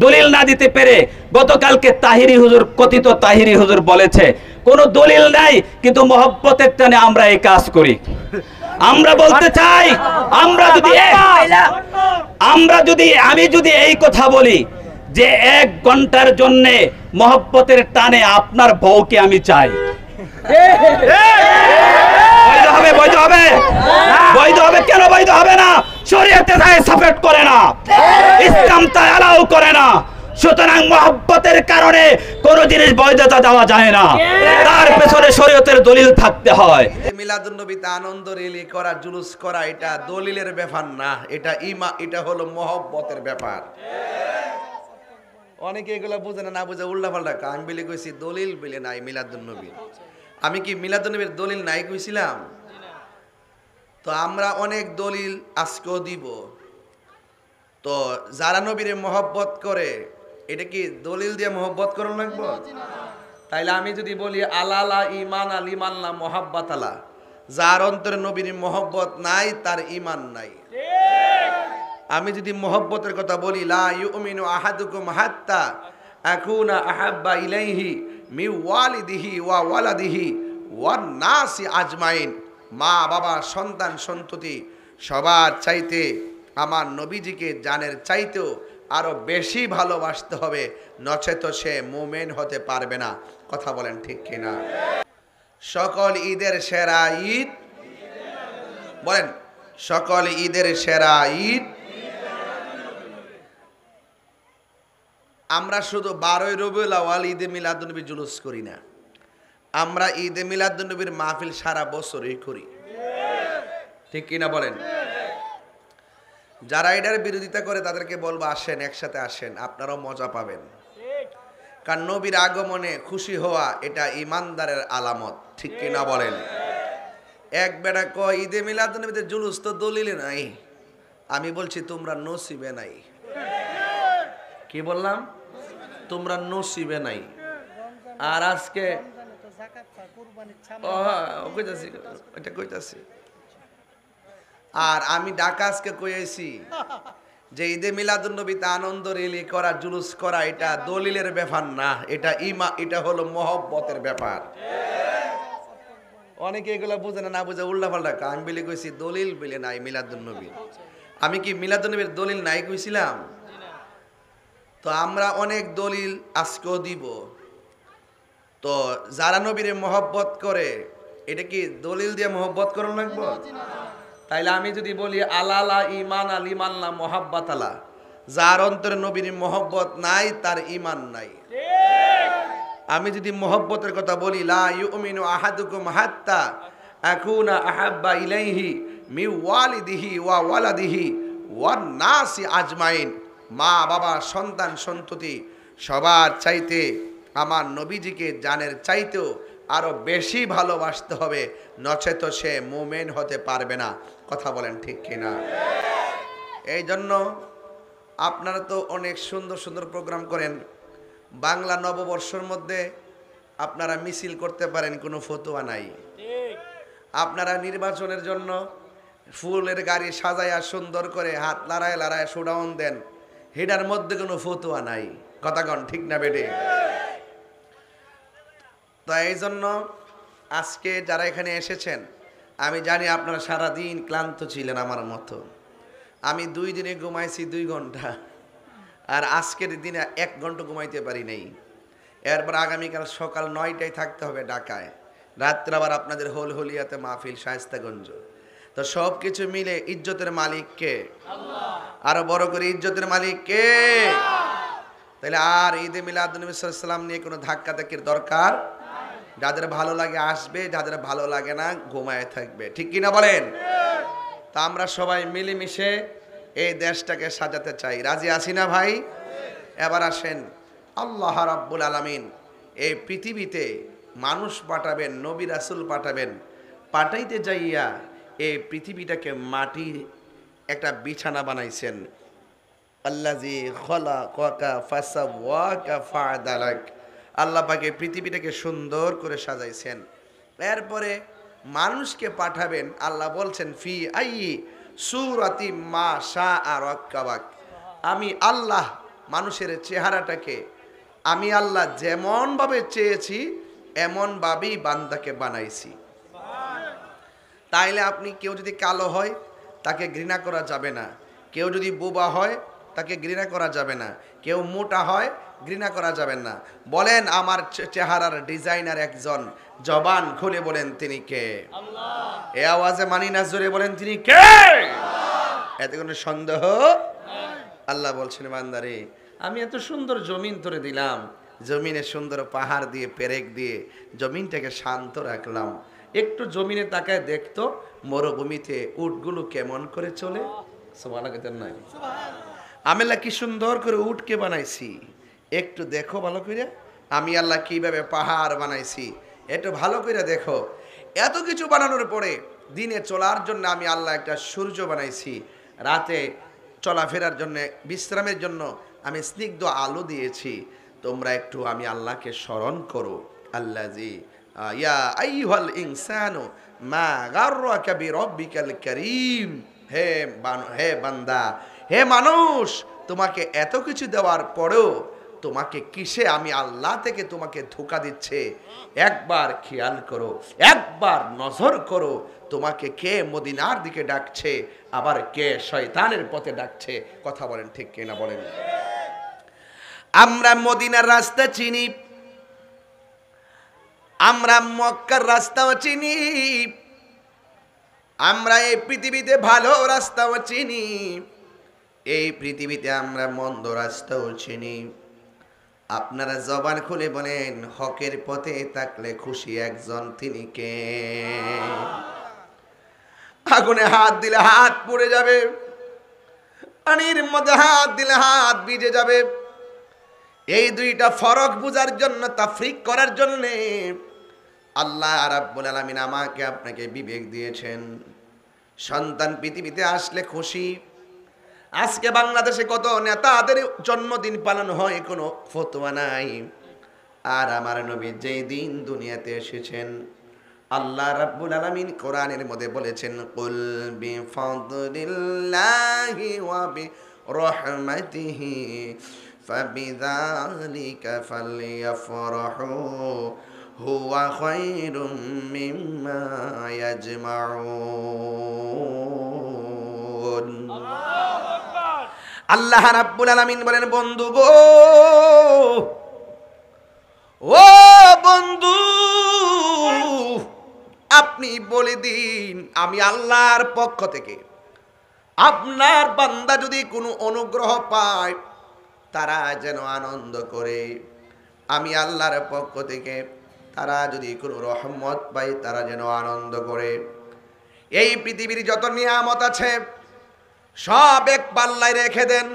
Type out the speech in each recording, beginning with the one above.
দলিল না দিতে পেরে গতকালকে তাহিরি হুজুর, কথিত তাহিরি হুজুর বলেছে কোনো দলিল নাই কিন্তু মহব্বতের টানে আমরা এই কাজ করি। আমরা বলতে চাই, আমি যদি এই কথা বলি যে 1 ঘন্টার জন্য মহব্বতের টানে আপনার বউকে আমি চাই, বৈধ হবে? বৈধ হবে? বৈধ হবে? কেন বৈধ হবে না? শরীয়তে সাপোর্ট করে না, ইসলাম তা অ্যালাউ করে না। সুতরাং মহব্বতের কারণে কোনো জিনিস বৈধতা দেওয়া যায় না, তার পেছনে শরীয়তের দলিল থাকতে হয়। মিলাদুন নবীতে আনন্দ রেলি করা, জুলুস করা এটা দলিলের ব্যাপার না, এটা হলো মহব্বতের ব্যাপার। অনেকে এগুলো বুঝে না, বুঝে উল্টাপাল্টা। আমি বলে কইছি দলিল বলে নাই মিলাদুন নবী। আমি কি মিলাদুন নবীর দলিল নাই কইছিলাম? তো আমরা অনেক দলিল আজকেও দিব। তো যারা নবীরে মহব্বত করে, এটা কি দলিল দিয়ে মহব্বত করা লাগবে? তাইলে আমি যদি বলি আলালা ইমান আল ইমান না মহাব্বাত আলা, যার অন্তরে নবীর মহব্বত নাই তার ইমান নাই। আমি যদি মহব্বতের কথা বলি লা ইউমিনু আহাদুকুম হাত্তা আকুনা আহাব্বা ইলাইহি মি ওয়ালিদিহি ওয়া ওয়ালাদিহি ওয়ান নাসি আজমাইন, মা বাবা সন্তান সন্ততি সবার চাইতে আমার নবীজিকে জানের চাইতেও আরো বেশি ভালোবাসতে হবে, নচেত সে মুমিন হতে পারবে না। কথা বলেন ঠিক কিনা? সকল ঈদের সেরা ঈদ, বলেন সকল ঈদের সেরা ঈদ। আমরা শুধু 12ই রবিউল আউয়াল ঈদে মিলাদুন্নবী জুলুস করি না, আমরা ঈদে মিলাদুন্নবীর মাহফিল সারা বছরই করি, ঠিক কিনা বলেন? যারা এটার বিরোধিতা করে তাদেরকে বলবো আসেন, একসাথে আসেন, আপনারাও মজা পাবেন। কারণ নবীর আগমনে খুশি হওয়া এটা ইমানদারের আলামত, ঠিক কিনা বলেন? এক বেটা কয় ঈদে মিলাদুন্নবীতে জুলুস তো দলিলে নাই। আমি বলছি তোমরা নসিবে নাই। কি বললাম? তোমরা নসিবে নাই। আর আজকে কইতাছি আর আমি ঢাকা আজকে কইছি যে ঈদে মিলাদুন্নবীতে আনন্দ রেলি করা, জুলুস করা এটা দলিলের ব্যাপার না, এটা হলো মহব্বতের ব্যাপার। অনেকে এগুলো বুঝে না, বুঝে উল্টাপাল্টা। আমি বলে কইছি দলিল বলে নাই মিলাদুন্নবী। আমি কি মিলাদুন্নবীর দলিল নাই কইছিলাম? তো আমরা অনেক দলিল আজকেও দিব। তো যারা নবীরে মহব্বত করে, এটা কি দলিল দিয়ে মহব্বত করা লাগবে? তাইলে আমি যদি বলি আলালা ইমান আল ইমান না মহাব্বাত আলা, যার অন্তরে নবীর মহব্বত নাই তার ইমান নাই। আমি যদি মহব্বতের কথা বলি লা ইউমিনু আহাদুকুম হাত্তা আকুনা আহাব্বা ইলাইহি মি ওয়ালিদিহি ওয়া ওয়ালাদিহি ওয়ান নাসি আজমাইন, মা বাবা সন্তান সন্ততি সবার চাইতে আমার নবীজিকে জানের চাইতেও আরো বেশি ভালোবাসতে হবে, নচেত সে মুমিন হতে পারবে না। কথা বলেন ঠিক কিনা? এই জন্য আপনারা তো অনেক সুন্দর সুন্দর প্রোগ্রাম করেন। বাংলা নববর্ষের মধ্যে আপনারা মিছিল করতে পারেন, কোনো ফতোয়া নাই। আপনারা নির্বাচনের জন্য ফুলের গাড়ি সাজায়া সুন্দর করে হাত লড়ায় লড়ায় শোডাউন দেন, হেডার মধ্যে কোনো ফতোয়া নাই। কথা কন ঠিক না বেটে? তো এই জন্য আজকে যারা এখানে এসেছেন, আমি জানি আপনারা সারাদিন ক্লান্ত ছিলেন আমার মতো। আমি 2 দিনে ঘুমাইছি 2 ঘন্টা, আর আজকের দিনে 1 ঘন্টা ঘুমাইতে পারি নাই। এরপর আগামীকাল সকাল 9টায় থাকতে হবে ঢাকায়, রাত্রে আবার আপনাদের হলহলিয়াতে মাহফিল শায়েস্তাগঞ্জ। তো সব কিছু মিলে ইজ্জতের মালিক কে? আরো বড় করে ইজ্জতের মালিক কে? তাহলে আর ঈদে মিলাদুন্নবী সাল্লাল্লাহু আলাইহি ওয়াসাল্লাম নিয়ে কোনো ধাক্কাধাক্কির দরকার। যাদের ভালো লাগে আসবে, যাদের ভালো লাগে না ঘুমায় থাকবে, ঠিক কিনা বলেন? তা আমরা সবাই মিলেমিশে এই দেশটাকে সাজাতে চাই। রাজি আছি না ভাই? এবার আসেন, আল্লাহ রাব্বুল আলামিন এই পৃথিবীতে মানুষ পাঠাবেন, নবী রাসূল পাঠাবেন। পাঠাইতে যাইয়া এই পৃথিবীটাকে মাটির একটা বিছানা বানাইছেন। আল্লাযী খালাকাকা ফাসাওয়াকা ফাআদালাক, আল্লাহ পাকে পৃথিবীটাকে সুন্দর করে সাজাইছেন। এরপরে মানুষকে পাঠাবেন, আল্লাহ বলছেন ফি আইয়ি সূরাতি মা শাআ রাক্কাবাক, আমি আল্লাহ মানুষের চেহারাটাকে আমি আল্লাহ যেমন ভাবে চেয়েছি এমন ভাবেই বান্দাকে বানাইছি। তাইলে আপনি কেউ যদি কালো হয় তাকে ঘৃণা করা যাবে না, কেউ যদি বোবা হয় তাকে ঘৃণা করা যাবে না, কেউ মোটা হয় ঘৃণা করা যাবে না। বলেন আমার চেহারার ডিজাইনার একজন, জবান খুলে বলেন তিনি কে? আল্লাহ। এ আওয়াজে মানি না জোরে বলেন তিনি কে? এতে কোনো সন্দেহ? আল্লাহ বলছেন বান্দারে আমি এত সুন্দর জমিন তোরে দিলাম, জমিনে সুন্দর পাহাড় দিয়ে পেরেক দিয়ে জমিনটাকে শান্ত রাখলাম, একটু জমিনে তাকায় দেখতো মরুভূমিতে উটগুলো কেমন করে চলে। সুবহানাল্লাহ নাই? আমি আল্লাহ কি সুন্দর করে উটকে বানাইছি, একটু দেখো ভালো করে। আমি আল্লাহ কিভাবে পাহাড় বানাইছি একটু ভালো করে দেখো। এত কিছু বানানোর পরে দিনে চলার জন্য আমি আল্লাহ একটা সূর্য বানাইছি, রাতে চলাফেরার জন্য বিশ্রামের জন্য আমি স্নিগ্ধ আলো দিয়েছি। তোমরা একটু আমি আল্লাহকে স্মরণ করো। আল্লাজি ইয়া আইয়ুহাল ইনসানু মা গাররাকা বিরব্বিকাল কারীম। হে বান্দা, হে মানুষ, তোমাকে এত কিছু দেওয়ার পরেও তোমাকে কিসে আমি আল্লাহ থেকে তোমাকে ধোঁকা দিচ্ছে? একবার খেয়াল করো, একবার নজর করো, তোমাকে কে মদিনার দিকে ডাকছে, আবার কে শয়তানের পথে ডাকছে। কথা বলেন ঠিক কিনা বলেন? আমরা মদিনার রাস্তা চিনি, আমরা মক্কার রাস্তাও চিনি, আমরা এই পৃথিবীতে ভালো রাস্তাও চিনি, এই পৃথিবীতে আমরা মন্দ রাস্তাও চিনি। আপনারা জবান খুলে বলেন হকের পথে থাকলে খুশি একজন, তিনি কে? আগুনে হাত দিলে হাত পুড়ে যাবে, পানির মধ্যে হাত দিলে হাত ভিজে যাবে। এই দুইটা ফরক বুঝার জন্য, তাফরিক করার জন্য আল্লাহ রাব্বুল আলামিন আমাকে আপনাকে বিবেক দিয়েছেন। সন্তান পৃথিবীতে আসলে খুশি। আজকে বাংলাদেশে কত নেতাদের জন্মদিন পালন হয়, কোনো ফতোয়া নাই। আর আমার নবী যেই দিন দুনিয়াতে এসেছেন, আল্লাহ রাব্বুল আলামিন কোরআনের মধ্যে বলেছেন কুল বিফাদলিল্লাহি ওয়া বিরহমাতিহি ফাবিযালিকা ফালইফরাহু হুয়া খায়রুম মিম্মা ইয়াজমাউন। আল্লাহ রাব্বুল আলামিন বলেন বন্ধু গো, ও বন্ধু, আপনি বলে দিন আমি আল্লাহর পক্ষ থেকে আপনার বান্দা যদি কোনো অনুগ্রহ পায় তারা যেন আনন্দ করে। আমি আল্লাহর পক্ষ থেকে তারা যদি কোনো রহমত পায় তারা যেন আনন্দ করে। এই পৃথিবীর যত নিয়ামত আছে সব এক পাল্লায় রেখে দেন,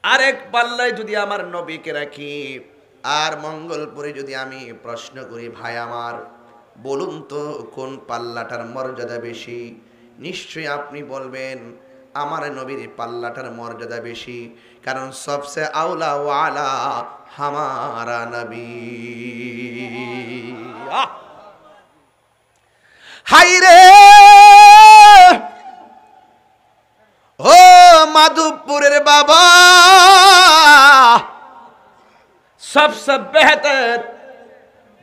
আরেক পাল্লায় যদি আমার নবীকে রাখি, আর মঙ্গলপুরে যদি আমি প্রশ্ন করি ভাই আমার বলুন তো কোন পাল্লাটার মর্যাদা বেশি? নিশ্চয়ই আপনি বলবেন আমার নবীর পাল্লাটার মর্যাদা বেশি, কারণ সবসে আউলা ওয়ালা হামারা নবী। হাই রে ও মাধবপুরের বাবা, सबसे बेहतर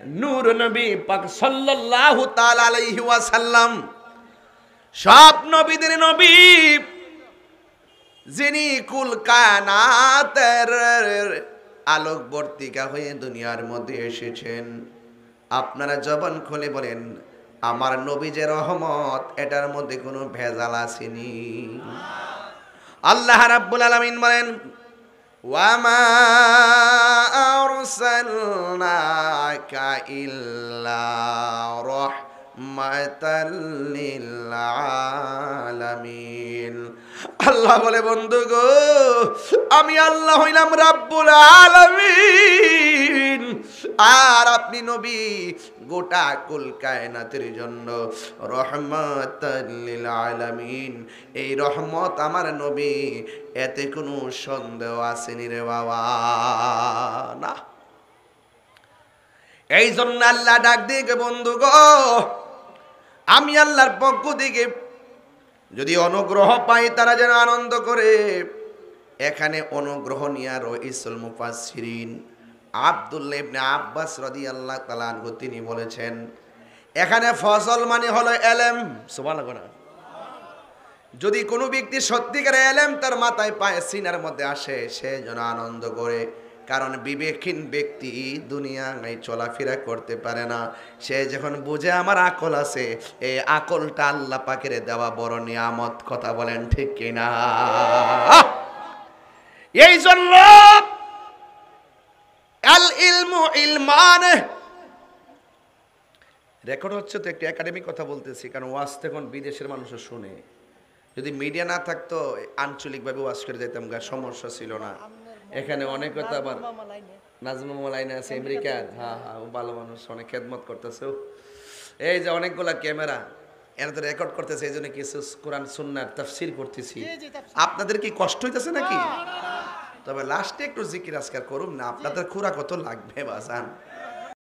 नूर नबी पाक सल्लल्लाहु ताला अलैहि ওয়াসাল্লাম, সব নবীদের নবী, যিনি কুল কায়নাতের আলোকবর্তিকা হয়ে দুনিয়ার মধ্যে এসেছেন। আপনারা জবান খুলে বলেন আমার নবী যে রহমত, এটার মধ্যে কোনো ভেজাল আসেনি। আল্লাহ রাব্বুল আলামিন বলেন ওয়ামা আরসালনাকা ইল্লা রাহমাতাল লিল আলামিন। আল্লাহ বলে বন্ধু গো, আমি আল্লাহ হইলাম রাব্বুল আলামিন, আর আপনি নবী গোটা কুল কায়নাতের জন্য রহমাতাল লিল আলামিন। এই রহমত আমার নবী, এতে কোনো সন্দেহ আসেনি রে বাবা, না। এই জন্য আল্লাহ ডাক দিয়ে বন্ধু গো, আমি আল্লাহর পক্ষ থেকে যদি অনুগ্রহ পাই তারা যেন আনন্দ করে। এখানে অনুগ্রহ নিয়া রইসুল মুফাসসিরিন আব্দুল্লাহ ইবনে আব্বাস রাদিয়াল্লাহু তাআলা আনহু তিনি বলেছেন এখানে ফজল মানে হলো এলেম। সুবহানাল্লাহ। যদি কোনো ব্যক্তি সত্যিকার এলেম তার মাথায় পায়ে সিনার মধ্যে আসে সে যেন আনন্দ করে, কারণ বিবেকহীন ব্যক্তি দুনিয়ায় চলাফেরা করতে পারে না। সে যখন বুঝে আমার আকল আছে, এই আকলটা আল্লাহ পাকের দেওয়া বড় নিয়ামত। কথা বলেন ঠিক কিনা? এই জন্য আল ইলমু ইলমান, রেকর্ড হচ্ছে তো একটি একাডেমিক কথা বলতেছি, কারণ ওয়াজ তখন বিদেশের মানুষও শুনে। যদি মিডিয়া না থাকতো আঞ্চলিকভাবে ওয়াজ করে যেতাম, সমস্যা ছিল না। এখানে অনেক কথা আবার নাজমুল মালাইনা আছে আমেরিকার, হ্যাঁ হ্যাঁ, ও ভালো মানুষ, অনেক খেদমত করতেছে। এই যে অনেকগুলা ক্যামেরা এরা তো রেকর্ড করতেছে, এই জন্য কিছু কোরআন সুন্নাহর তাফসীর করতেছি। আপনাদের কি কষ্ট হইতেছে নাকি? তবে লাস্টে একটু জিকির আজকার করুন না, আপনাদের খুরা কত লাগবে বাজান।